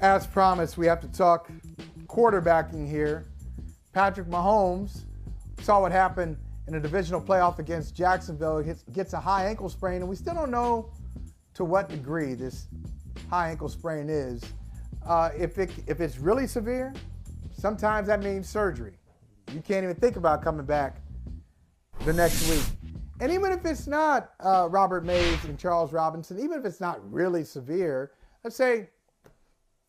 As promised, we have to talk quarterbacking here. Patrick Mahomes saw what happened in a divisional playoff against Jacksonville. He gets a high ankle sprain, and we still don't know to what degree this high ankle sprain is. If it's really severe, sometimes that means surgery. You can't even think about coming back the next week. And even if it's not Robert Mays and Charles Robinson, even if it's not really severe, let's say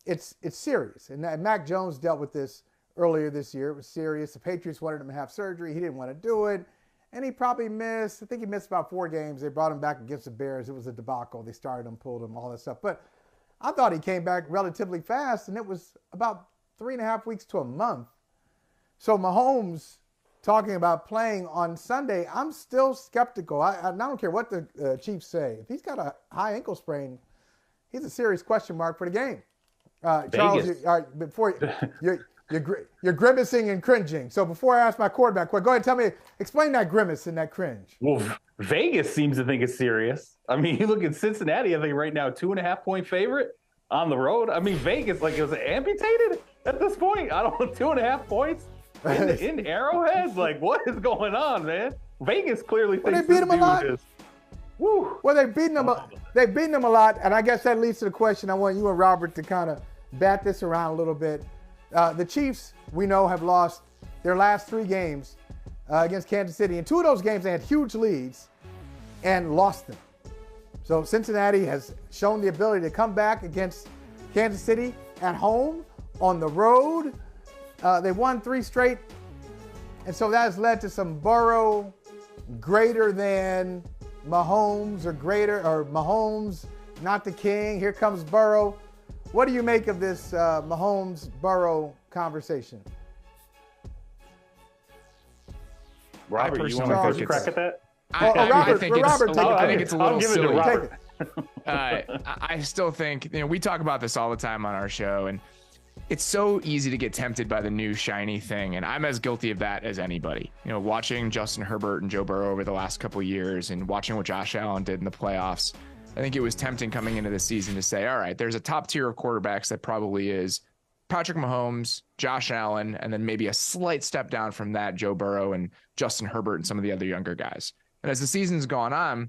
it's serious. And Mac Jones dealt with this earlier this year. It was serious. The Patriots wanted him to have surgery. He didn't want to do it. And he probably missed, I think he missed about 4 games. They brought him back against the Bears. It was a debacle. They started him, pulled him, all that stuff. But I thought he came back relatively fast, and it was about 3.5 weeks to a month. So Mahomes talking about playing on Sunday, I'm still skeptical. I don't care what the Chiefs say. If he's got a high ankle sprain, he's a serious question mark for the game. Charles, before you're grimacing and cringing. So before I ask my quarterback, go ahead and explain that grimace and that cringe. Well, Vegas seems to think it's serious. I mean, you look at Cincinnati, I think right now 2.5-point favorite on the road. I mean, Vegas, like, is it amputated at this point? I don't know, 2.5 points in Arrowhead? Like, what is going on, man? Vegas clearly thinks this dude is. Woo. Well, they've beaten them a lot, and I guess that leads to the question I want you and Robert to kind of bat this around a little bit. The Chiefs, we know, have lost their last 3 games against Kansas City. In 2 of those games, they had huge leads and lost them. So Cincinnati has shown the ability to come back against Kansas City at home, on the road. They won 3 straight, and so that has led to some Burrow greater than Mahomes or Mahomes, not the king. Here comes Burrow. What do you make of this Mahomes-Burrow conversation? Robert, you want to take a crack at that? I think it's a little silly. Take it. I still think, we talk about this all the time on our show, and it's so easy to get tempted by the new shiny thing, and I'm as guilty of that as anybody. Watching Justin Herbert and Joe Burrow over the last couple of years and watching what Josh Allen did in the playoffs, I think it was tempting coming into the season to say, all right, there's a top tier of quarterbacks that probably is Patrick Mahomes, Josh Allen, and then maybe a slight step down from that, Joe Burrow and Justin Herbert and some of the other younger guys. And as the season's gone on,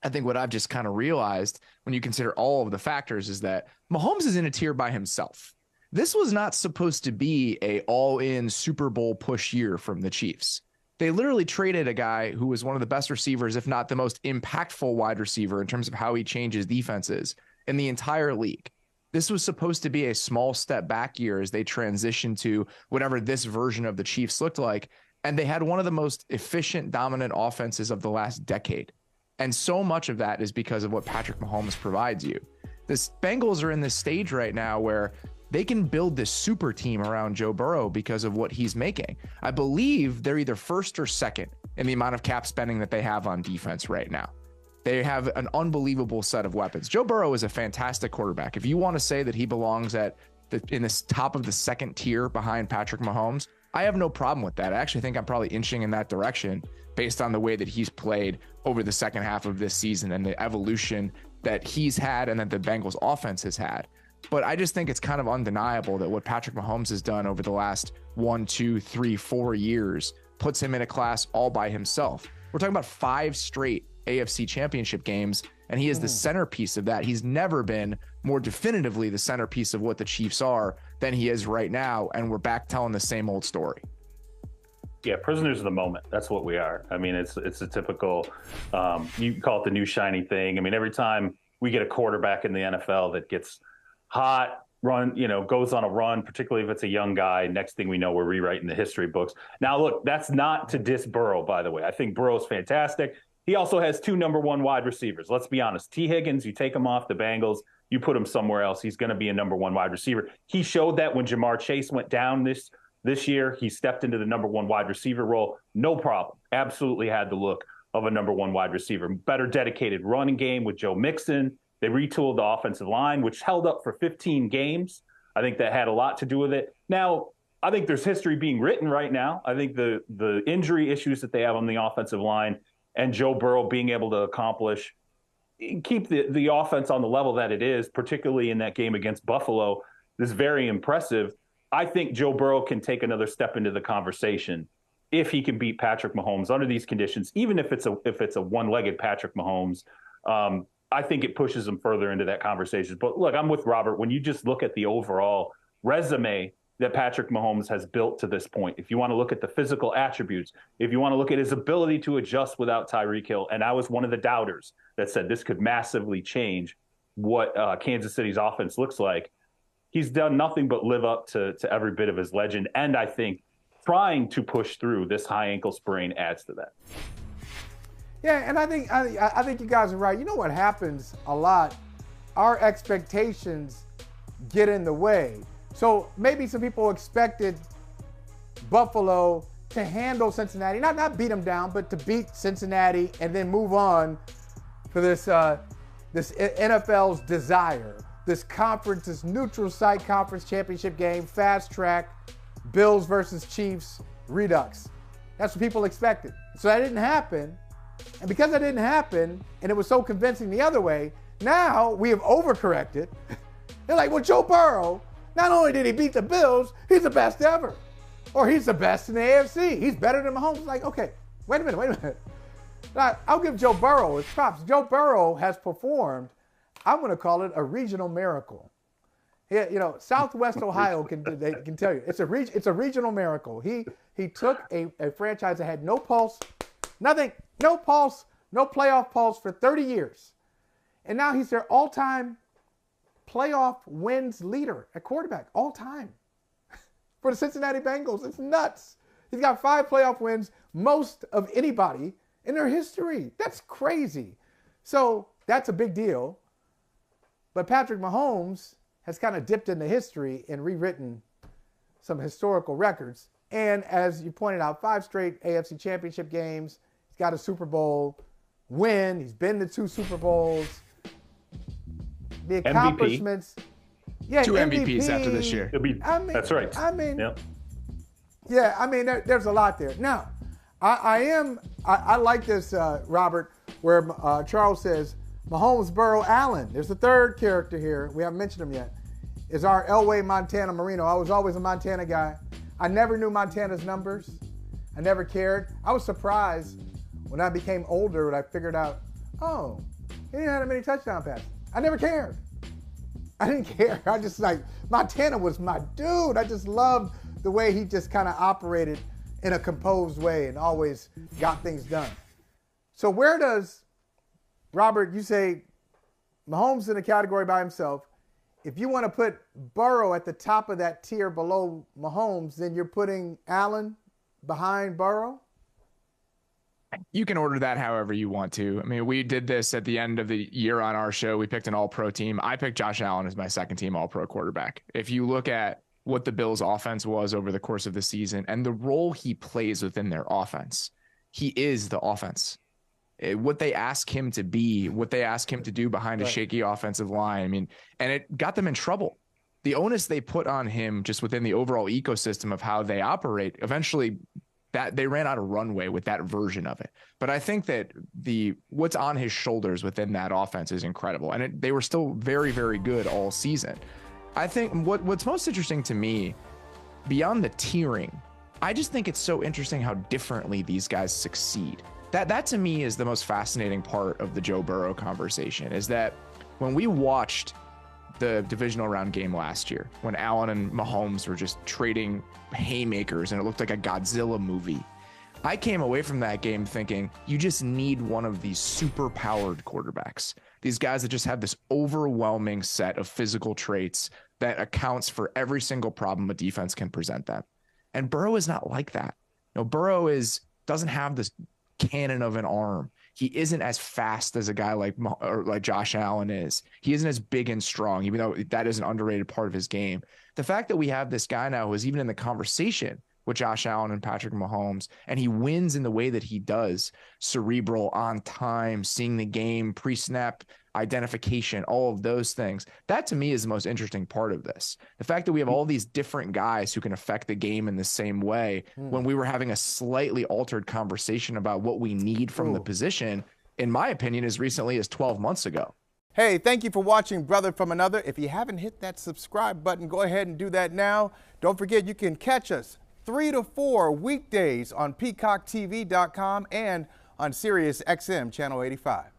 I think what I've just kind of realized when you consider all of the factors is that Mahomes is in a tier by himself. This was not supposed to be a all-in Super Bowl push year from the Chiefs. They literally traded a guy who was one of the best receivers, if not the most impactful wide receiver in terms of how he changes defenses in the entire league. This was supposed to be a small step back year as they transitioned to whatever this version of the Chiefs looked like. And they had one of the most efficient, dominant offenses of the last decade. And so much of that is because of what Patrick Mahomes provides you. The Bengals are in this stage right now where they can build this super team around Joe Burrow because of what he's making. I believe they're either first or second in the amount of cap spending that they have on defense right now. They have an unbelievable set of weapons. Joe Burrow is a fantastic quarterback. If you want to say that he belongs in this top of the second tier behind Patrick Mahomes, I have no problem with that. I actually think I'm probably inching in that direction based on the way that he's played over the second half of this season and the evolution that he's had and that the Bengals offense has had. But I just think it's kind of undeniable that what Patrick Mahomes has done over the last 1, 2, 3, 4 years puts him in a class all by himself. We're talking about 5 straight AFC championship games, and he is the centerpiece of that. He's never been more definitively the centerpiece of what the Chiefs are than he is right now, and we're back telling the same old story. Yeah, prisoners of the moment. That's what we are. I mean, it's a typical, you call it the new shiny thing. I mean, every time we get a quarterback in the NFL that gets hot, goes on a run, particularly if it's a young guy, next thing we know, we're rewriting the history books. Now, look, that's not to diss Burrow, by the way. I think Burrow's fantastic. He also has 2 number 1 wide receivers. Let's be honest. T. Higgins, you take him off the Bengals, you put him somewhere else, he's going to be a number 1 wide receiver. He showed that when Jamar Chase went down this year. He stepped into the number 1 wide receiver role. No problem. Absolutely had the look of a number 1 wide receiver. Better dedicated running game with Joe Mixon. They retooled the offensive line, which held up for 15 games. I think that had a lot to do with it. Now, I think there's history being written right now. I think the injury issues that they have on the offensive line and Joe Burrow being able to keep the offense on the level that it is, particularly in that game against Buffalo, this very impressive. I think Joe Burrow can take another step into the conversation if he can beat Patrick Mahomes under these conditions, even if it's a one-legged Patrick Mahomes. I think it pushes him further into that conversation. But look, I'm with Robert. When you just look at the overall resume that Patrick Mahomes has built to this point, if you want to look at the physical attributes, if you want to look at his ability to adjust without Tyreek Hill, and I was one of the doubters that said this could massively change what Kansas City's offense looks like, he's done nothing but live up to every bit of his legend. And I think trying to push through this high ankle sprain adds to that. Yeah, and I think you guys are right. You know what happens a lot? Our expectations get in the way. So maybe some people expected Buffalo to handle Cincinnati, not beat them down, but to beat Cincinnati and then move on for this NFL's desire, this conference, this neutral site conference championship game, fast track, Bills versus Chiefs redux. That's what people expected. So that didn't happen. And because that didn't happen, and it was so convincing the other way, now we have overcorrected. They're like, well, Joe Burrow, not only did he beat the Bills, he's the best ever. Or he's the best in the AFC. He's better than Mahomes. Like, okay, wait a minute. Now, I'll give Joe Burrow his props. Joe Burrow has performed, I'm going to call it a regional miracle. Yeah, you know, Southwest Ohio can tell you it's a regional miracle. He took a franchise that had no pulse, nothing, no pulse, no playoff pulse for 30 years, and now he's their all-time playoff wins leader at quarterback, all time for the Cincinnati Bengals. It's nuts. He's got 5 playoff wins, most of anybody in their history. That's crazy. So that's a big deal. But Patrick Mahomes has kind of dipped into history and rewritten some historical records. And as you pointed out, 5 straight AFC championship games. He's got a Super Bowl win. He's been to 2 Super Bowls. The accomplishments. MVP. Yeah, 2 MVPs after this year. That's right. There's a lot there. Now, I like this, Robert, where Charles says, Mahomes, Burrow, Allen. There's a third character here. We haven't mentioned him yet. Is our Elway, Montana, Marino. I was always a Montana guy. I never knew Montana's numbers. I never cared. I was surprised when I became older and I figured out, oh, he didn't have that many touchdown passes. I never cared. I didn't care. I just Montana was my dude. I just loved the way he just kind of operated in a composed way and always got things done. So where does, Robert, you say Mahomes in a category by himself. If you want to put Burrow at the top of that tier below Mahomes, then you're putting Allen behind Burrow? You can order that however you want to. I mean, we did this at the end of the year on our show. We picked an all-pro team. I picked Josh Allen as my second team all-pro quarterback. If you look at what the Bills' offense was over the course of the season and the role he plays within their offense, he is the offense. What they ask him to be, what they ask him to do behind a shaky offensive line. I mean, and it got them in trouble. The onus they put on him just within the overall ecosystem of how they operate, eventually that they ran out of runway with that version of it. But I think that what's on his shoulders within that offense is incredible. And they were still very, very good all season. I think what's most interesting to me beyond the tiering, I just think it's so interesting how differently these guys succeed. That to me is the most fascinating part of the Joe Burrow conversation, is that when we watched the divisional round game last year, when Allen and Mahomes were just trading haymakers and it looked like a Godzilla movie, I came away from that game thinking you just need one of these super powered quarterbacks. These guys that just have this overwhelming set of physical traits that accounts for every single problem a defense can present them. And Burrow is not like that. Burrow doesn't have this cannon of an arm. He isn't as fast as a guy like Josh Allen is. He isn't as big and strong, even though that is an underrated part of his game. The fact that we have this guy now who is even in the conversation with Josh Allen and Patrick Mahomes, and he wins in the way that he does, cerebral, on time, seeing the game, pre-snap identification, all of those things. That to me is the most interesting part of this. The fact that we have all these different guys who can affect the game in the same way when we were having a slightly altered conversation about what we need from the position, in my opinion, as recently as 12 months ago. Hey, thank you for watching Brother from Another. If you haven't hit that subscribe button, go ahead and do that now. Don't forget you can catch us 3 to 4 weekdays on PeacockTV.com and on Sirius XM Channel 85.